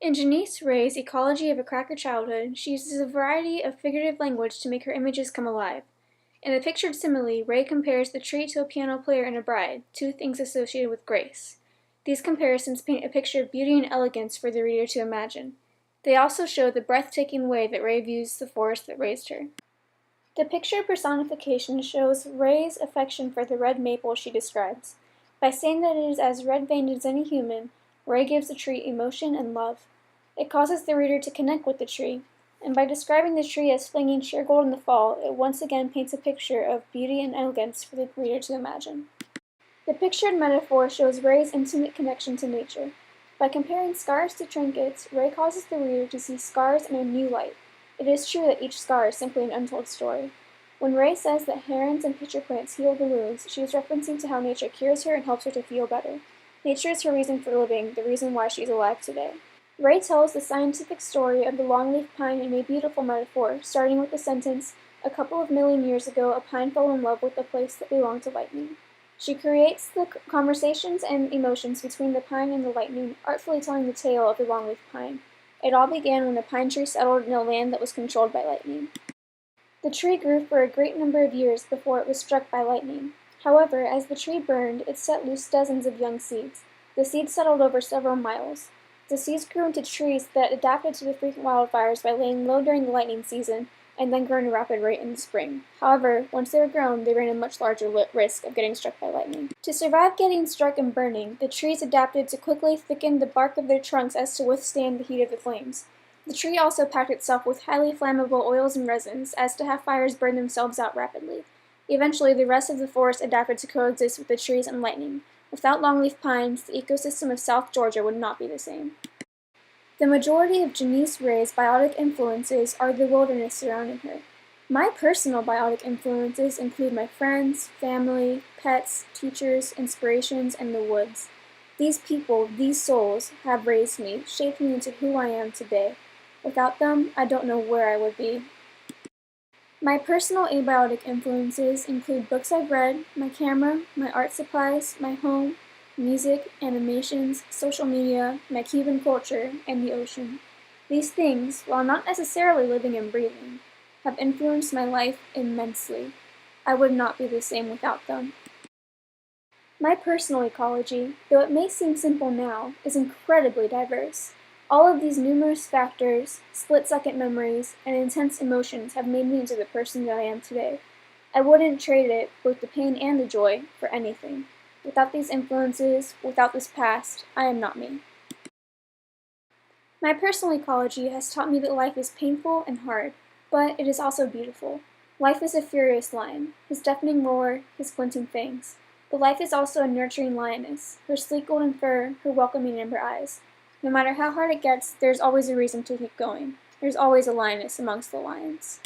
In Janice Ray's Ecology of a Cracker Childhood, she uses a variety of figurative language to make her images come alive. In the pictured simile, Ray compares the tree to a piano player and a bride, two things associated with grace. These comparisons paint a picture of beauty and elegance for the reader to imagine. They also show the breathtaking way that Ray views the forest that raised her. The pictured personification shows Ray's affection for the red maple she describes. By saying that it is as red-veined as any human, Ray gives the tree emotion and love. It causes the reader to connect with the tree, and by describing the tree as flinging sheer gold in the fall, it once again paints a picture of beauty and elegance for the reader to imagine. The pictured metaphor shows Ray's intimate connection to nature. By comparing scars to trinkets, Ray causes the reader to see scars in a new light. It is true that each scar is simply an untold story. When Ray says that herons and pitcher plants heal the wounds, she is referencing to how nature cures her and helps her to feel better. Nature is her reason for living, the reason why she is alive today. Ray tells the scientific story of the longleaf pine in a beautiful metaphor, starting with the sentence, "A couple of million years ago, a pine fell in love with a place that belonged to lightning." She creates the conversations and emotions between the pine and the lightning, artfully telling the tale of the longleaf pine. It all began when a pine tree settled in a land that was controlled by lightning. The tree grew for a great number of years before it was struck by lightning. However, as the tree burned, it set loose dozens of young seeds. The seeds settled over several miles. The seeds grew into trees that adapted to the frequent wildfires by laying low during the lightning season and then grew at a rapid rate in the spring. However, once they were grown, they ran a much larger risk of getting struck by lightning. To survive getting struck and burning, the trees adapted to quickly thicken the bark of their trunks as to withstand the heat of the flames. The tree also packed itself with highly flammable oils and resins as to have fires burn themselves out rapidly. Eventually, the rest of the forest adapted to coexist with the trees and lightning. Without longleaf pines, the ecosystem of South Georgia would not be the same. The majority of Janice Ray's biotic influences are the wilderness surrounding her. My personal biotic influences include my friends, family, pets, teachers, inspirations, and the woods. These people, these souls, have raised me, shaped me into who I am today. Without them, I don't know where I would be. My personal abiotic influences include books I've read, my camera, my art supplies, my home, music, animations, social media, my Cuban culture, and the ocean. These things, while not necessarily living and breathing, have influenced my life immensely. I would not be the same without them. My personal ecology, though it may seem simple now, is incredibly diverse. All of these numerous factors, split-second memories, and intense emotions have made me into the person that I am today. I wouldn't trade it, both the pain and the joy, for anything. Without these influences, without this past, I am not me. My personal ecology has taught me that life is painful and hard, but it is also beautiful. Life is a furious lion, his deafening roar, his glinting fangs. But life is also a nurturing lioness, her sleek golden fur, her welcoming amber eyes. No matter how hard it gets, there's always a reason to keep going. There's always a lioness amongst the lions.